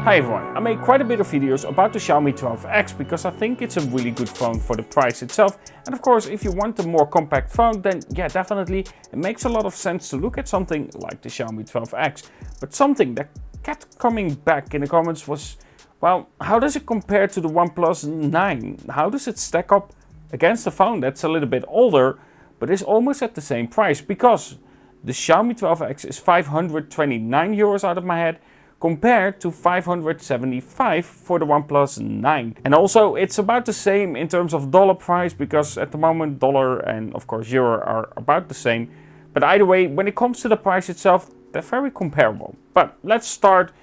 Hi everyone, I make quite a bit of videos about the Xiaomi 12X because I think it's a really good phone for the price itself. And of course, if you want a more compact phone, then yeah, definitely it makes a lot of sense to look at something like the Xiaomi 12X. But something that kept coming back in the comments was, well, how does it compare to the OnePlus 9? How does it stack up against a phone that's a little bit older, but is almost at the same price? Because the Xiaomi 12X is 529 euros out of my head, compared to 575 for the OnePlus 9. And also it's about the same in terms of dollar price, because at the moment dollar and of course euro are about the same. But either way, when it comes to the price itself, they're very comparable. But let's start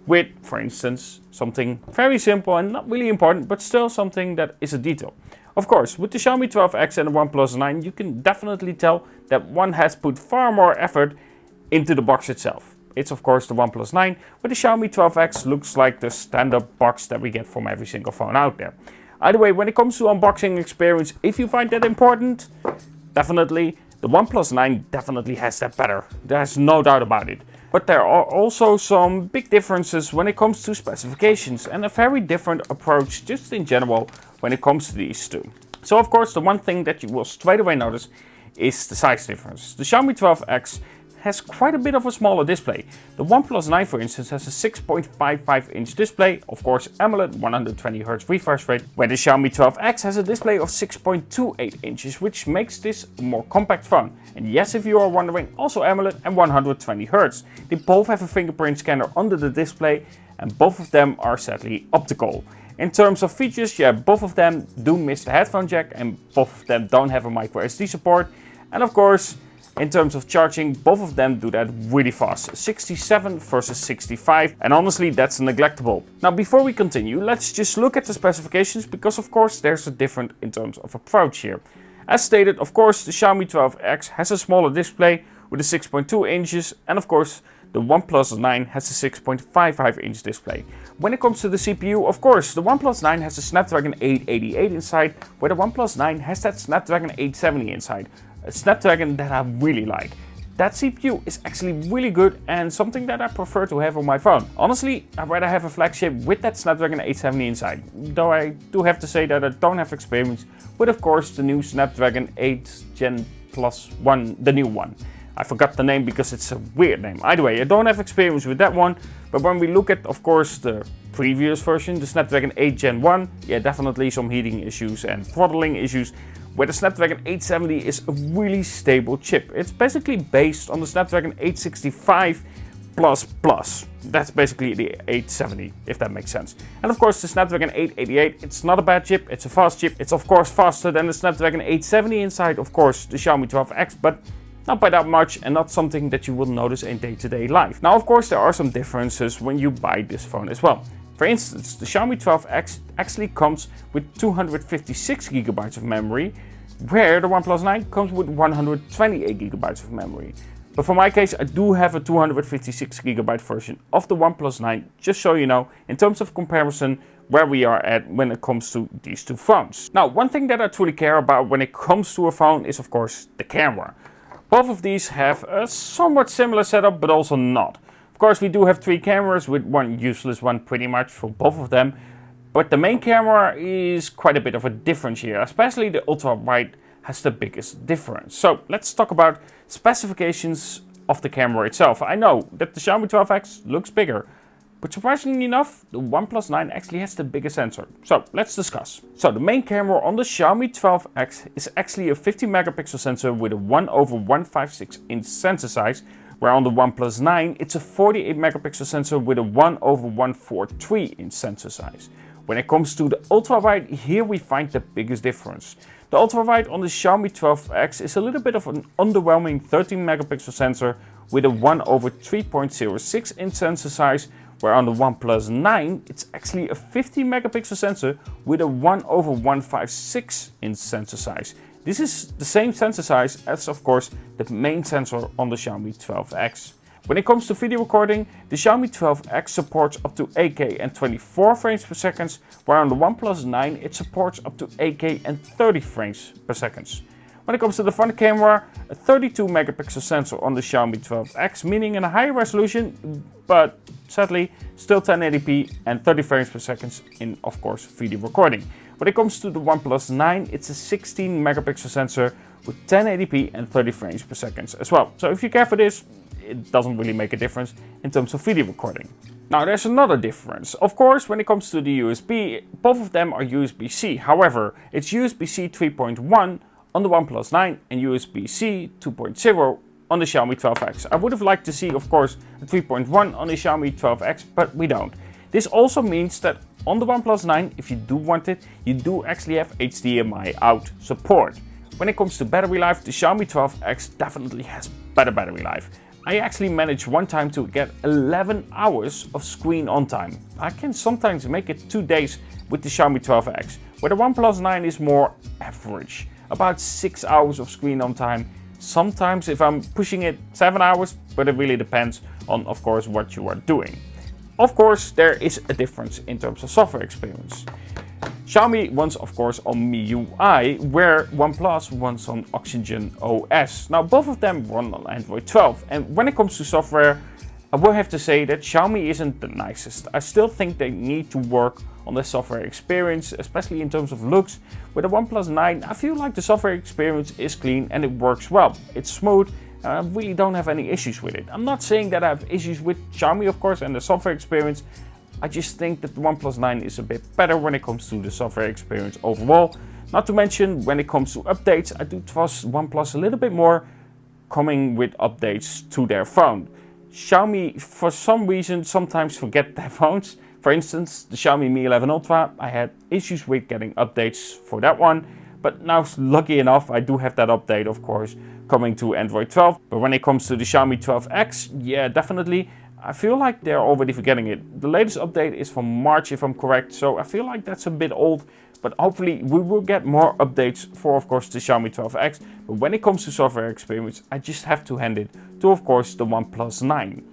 with, for instance, something very simple and not really important, but still something that is a detail. Of course, with the Xiaomi 12X and the OnePlus 9, you can definitely tell that one has put far more effort into the box itself. It's of course the OnePlus 9, but the Xiaomi 12X looks like the standard box that we get from every single phone out there. Either way, when it comes to unboxing experience, if you find that important, definitely the OnePlus 9 definitely has that better. There's no doubt about it. But there are also some big differences when it comes to specifications and a very different approach just in general when it comes to these two. So of course, the one thing that you will straight away notice is the size difference. The Xiaomi 12X has quite a bit of a smaller display. The OnePlus 9, for instance, has a 6.55-inch display, of course AMOLED 120Hz refresh rate, where the Xiaomi 12X has a display of 6.28 inches, which makes this a more compact phone. And yes, if you are wondering, also AMOLED and 120Hz. They both have a fingerprint scanner under the display, and both of them are sadly optical. In terms of features, yeah, both of them do miss the headphone jack, and both of them don't have a micro SD support. And of course, in terms of charging, both of them do that really fast, 67 versus 65, and honestly that's neglectable. Now before we continue, let's just look at the specifications, because of course there's a difference in terms of approach here. As stated, of course the Xiaomi 12X has a smaller display with a 6.2 inches, and of course the OnePlus 9 has a 6.55-inch display. When it comes to the CPU, of course, the OnePlus 9 has a Snapdragon 888 inside, where the OnePlus 9 has that Snapdragon 870 inside. A Snapdragon that I really like. That CPU is actually really good and something that I prefer to have on my phone. Honestly, I'd rather have a flagship with that Snapdragon 870 inside. Though I do have to say that I don't have experience with, of course, the new Snapdragon 8 Gen Plus 1, the new one. I forgot the name because it's a weird name. Either way, I don't have experience with that one. But when we look at, of course, the previous version, the Snapdragon 8 Gen 1, yeah, definitely some heating issues and throttling issues, where the Snapdragon 870 is a really stable chip. It's basically based on the Snapdragon 865 Plus. That's basically the 870, if that makes sense. And of course the Snapdragon 888, it's not a bad chip, it's a fast chip. It's of course faster than the Snapdragon 870 inside, of course, the Xiaomi 12X, but not by that much, and not something that you will notice in day-to-day life. Now of course there are some differences when you buy this phone as well. For instance, the Xiaomi 12X actually comes with 256 GB of memory, where the OnePlus 9 comes with 128 GB of memory. But for my case, I do have a 256 GB version of the OnePlus 9, just so you know, in terms of comparison, where we are at when it comes to these two phones. Now, one thing that I truly care about when it comes to a phone is, of course, the camera. Both of these have a somewhat similar setup, but also not. Of course, we do have 3 cameras, with one useless one pretty much for both of them. But the main camera is quite a bit of a difference here, especially the ultra-wide has the biggest difference. So let's talk about specifications of the camera itself. I know that the Xiaomi 12X looks bigger, but surprisingly enough, the OnePlus 9 actually has the bigger sensor. So let's discuss. So the main camera on the Xiaomi 12X is actually a 50 megapixel sensor with a 1/156 inch sensor size, where on the OnePlus 9 it's a 48 megapixel sensor with a 1/143 inch sensor size. When it comes to the ultra-wide, here we find the biggest difference. The ultra-wide on the Xiaomi 12X is a little bit of an underwhelming 13 megapixel sensor with a 1/3.06 inch sensor size, where on the OnePlus 9 it's actually a 50 megapixel sensor with a 1/156 inch sensor size. This is the same sensor size as, of course, the main sensor on the Xiaomi 12X. When it comes to video recording, the Xiaomi 12X supports up to 8K and 24 frames per second, where on the OnePlus 9 it supports up to 8K and 30 frames per second. When it comes to the front camera, a 32 megapixel sensor on the Xiaomi 12X, meaning a higher resolution, but sadly still 1080p and 30 frames per second in, of course, video recording. When it comes to the OnePlus 9, it's a 16 megapixel sensor with 1080p and 30 frames per second as well. So if you care for this, it doesn't really make a difference in terms of video recording. Now there's another difference. Of course, when it comes to the USB, both of them are USB-C. However, it's USB-C 3.1 on the OnePlus 9 and USB-C 2.0 on the Xiaomi 12X. I would have liked to see, of course, a 3.1 on the Xiaomi 12X, but we don't. This also means that on the OnePlus 9, if you do want it, you do actually have HDMI out support. When it comes to battery life, the Xiaomi 12X definitely has better battery life. I actually managed one time to get 11 hours of screen on time. I can sometimes make it 2 days with the Xiaomi 12X, where the OnePlus 9 is more average. About 6 hours of screen on time. Sometimes if I'm pushing it 7 hours, but it really depends on, of course, what you are doing. Of course, there is a difference in terms of software experience. Xiaomi runs, of course, on MIUI, where OnePlus runs on Oxygen OS. Now, both of them run on Android 12, and when it comes to software, I will have to say that Xiaomi isn't the nicest. I still think they need to work on the software experience, especially in terms of looks. With the OnePlus 9, I feel like the software experience is clean and it works well. It's smooth. I really don't have any issues with it. I'm not saying that I have issues with Xiaomi, of course, and the software experience. I just think that the OnePlus 9 is a bit better when it comes to the software experience overall. Not to mention, when it comes to updates, I do trust OnePlus a little bit more coming with updates to their phone. Xiaomi, for some reason, sometimes forget their phones. For instance, the Xiaomi Mi 11 Ultra, I had issues with getting updates for that one. But now, lucky enough, I do have that update, of course, coming to Android 12. But when it comes to the Xiaomi 12X, yeah, definitely, I feel like they're already forgetting it. The latest update is from March, if I'm correct, so I feel like that's a bit old. But hopefully we will get more updates for, of course, the Xiaomi 12X. But when it comes to software experience, I just have to hand it to, of course, the OnePlus 9.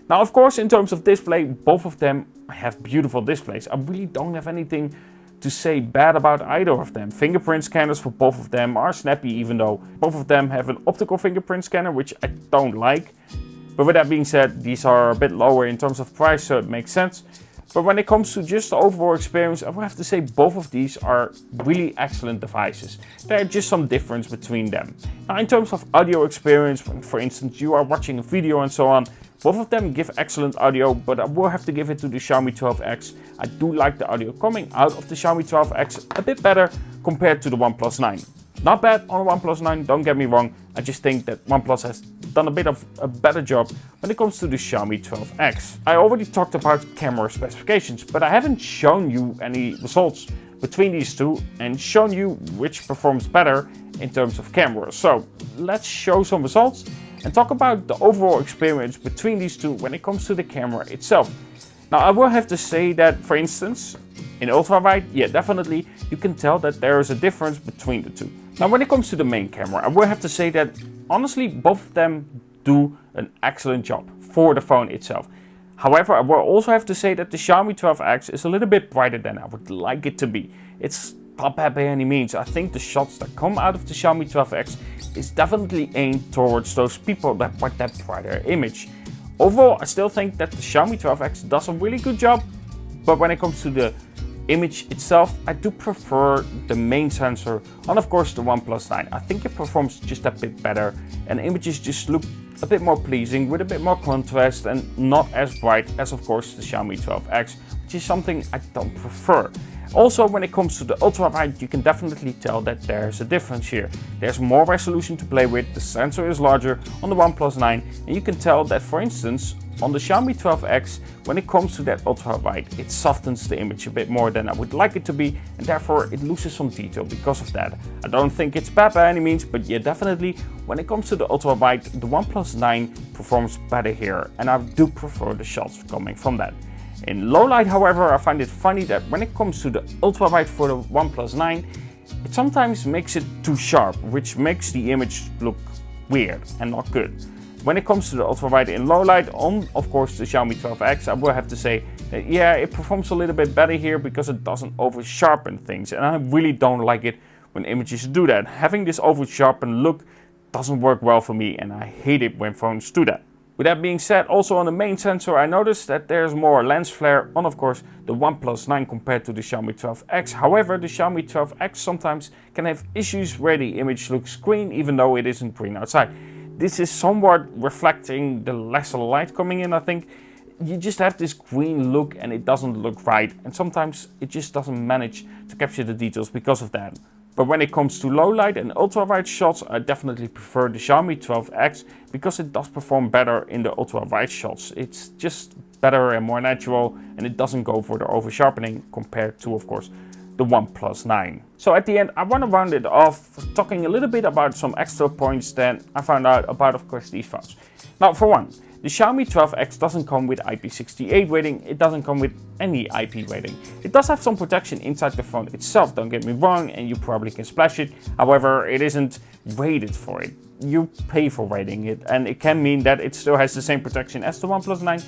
Now, of course, in terms of display, both of them have beautiful displays. I really don't have anything to say bad about either of them. Fingerprint scanners for both of them are snappy, even though both of them have an optical fingerprint scanner, which I don't like. But with that being said, these are a bit lower in terms of price, so it makes sense. But when it comes to just the overall experience, I will have to say both of these are really excellent devices. There are just some difference between them. Now, in terms of audio experience, when, for instance, you are watching a video and so on, both of them give excellent audio, but I will have to give it to the Xiaomi 12X. I do like the audio coming out of the Xiaomi 12X a bit better compared to the OnePlus 9. Not bad on the OnePlus 9, don't get me wrong. I just think that OnePlus has done a bit of a better job when it comes to the Xiaomi 12X. I already talked about camera specifications, but I haven't shown you any results between these two and shown you which performs better in terms of camera. So let's show some results and talk about the overall experience between these two when it comes to the camera itself. Now, I will have to say that, for instance, in ultra-wide, yeah, definitely, you can tell that there is a difference between the two. Now, when it comes to the main camera, I will have to say that, honestly, both of them do an excellent job for the phone itself. However, I will also have to say that the Xiaomi 12X is a little bit brighter than I would like it to be. It's not bad by any means. I think the shots that come out of the Xiaomi 12X is definitely aimed towards those people that want that brighter image. Overall, I still think that the Xiaomi 12X does a really good job, but when it comes to the image itself, I do prefer the main sensor on, of course, the OnePlus 9. I think it performs just a bit better and images just look a bit more pleasing with a bit more contrast and not as bright as, of course, the Xiaomi 12X, which is something I don't prefer. Also, when it comes to the ultra-wide, you can definitely tell that there's a difference here. There's more resolution to play with, the sensor is larger on the OnePlus 9, and you can tell that, for instance, on the Xiaomi 12X, when it comes to that ultra-wide, it softens the image a bit more than I would like it to be, and therefore it loses some detail because of that. I don't think it's bad by any means, but yeah, definitely, when it comes to the ultra-wide, the OnePlus 9 performs better here, and I do prefer the shots coming from that. In low light, however, I find it funny that when it comes to the ultra-wide for the OnePlus 9, it sometimes makes it too sharp, which makes the image look weird and not good. When it comes to the ultra-wide in low light on, of course, the Xiaomi 12X, I will have to say that, yeah, it performs a little bit better here because it doesn't over-sharpen things, and I really don't like it when images do that. Having this over sharpened look doesn't work well for me, and I hate it when phones do that. With that being said, also on the main sensor I noticed that there's more lens flare on, of course, the OnePlus 9 compared to the Xiaomi 12X. However, the Xiaomi 12X sometimes can have issues where the image looks green even though it isn't green outside. This is somewhat reflecting the lesser light coming in, I think. You just have this green look and it doesn't look right, and sometimes it just doesn't manage to capture the details because of that. But when it comes to low light and ultra wide shots, I definitely prefer the Xiaomi 12X because it does perform better in the ultra wide shots. It's just better and more natural, and it doesn't go for the over sharpening compared to, of course, the OnePlus 9. So at the end, I want to round it off talking a little bit about some extra points that I found out about, of course, these phones. Now, for one, the Xiaomi 12X doesn't come with IP68 rating, it doesn't come with any IP rating. It does have some protection inside the phone itself, don't get me wrong, and you probably can splash it. However, it isn't rated for it. You pay for rating it, and it can mean that it still has the same protection as the OnePlus 9,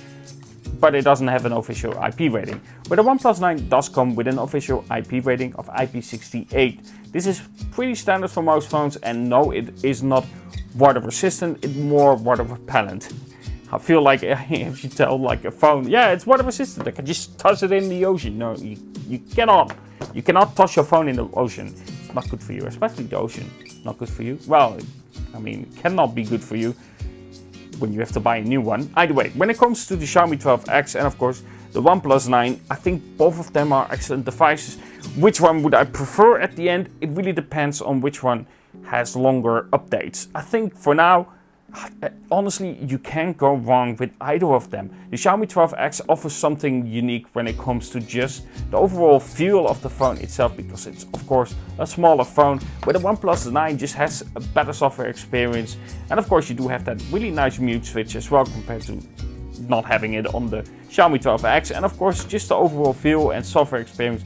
but it doesn't have an official IP rating. But the OnePlus 9 does come with an official IP rating of IP68. This is pretty standard for most phones, and no, it is not water resistant, it's more water repellent. I feel like if you tell like a phone, yeah, it's water resistant, I can just toss it in the ocean. No, you cannot. You cannot toss your phone in the ocean. It's not good for you, especially the ocean. Not good for you. Well, I mean, it cannot be good for you when you have to buy a new one. Either way, when it comes to the Xiaomi 12X and of course the OnePlus 9, I think both of them are excellent devices. Which one would I prefer at the end? It really depends on which one has longer updates. I think for now, honestly, you can't go wrong with either of them. The Xiaomi 12X offers something unique when it comes to just the overall feel of the phone itself, because it's of course a smaller phone, where the OnePlus 9 just has a better software experience, and of course you do have that really nice mute switch as well compared to not having it on the Xiaomi 12X, and of course just the overall feel and software experience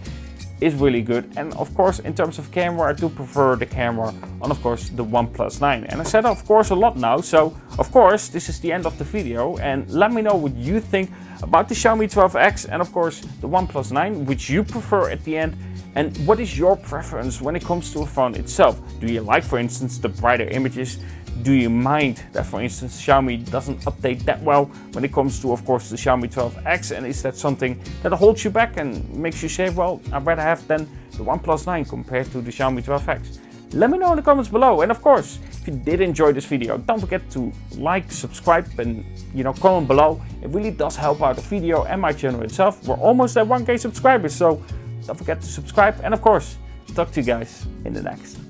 is really good. And of course, in terms of camera, I do prefer the camera on, of course, the OnePlus 9. And I said, of course, a lot now. So, of course, this is the end of the video. And let me know what you think about the Xiaomi 12X and, of course, the OnePlus 9, which you prefer at the end. And what is your preference when it comes to a phone itself? Do you like, for instance, the brighter images? Do you mind that, for instance, Xiaomi doesn't update that well when it comes to, of course, the Xiaomi 12X? And is that something that holds you back and makes you say, well, I'd rather have then the OnePlus 9 compared to the Xiaomi 12X? Let me know in the comments below. And of course, if you did enjoy this video, don't forget to like, subscribe, and comment below. It really does help out the video and my channel itself. We're almost at 1K subscribers, so don't forget to subscribe. And of course, talk to you guys in the next.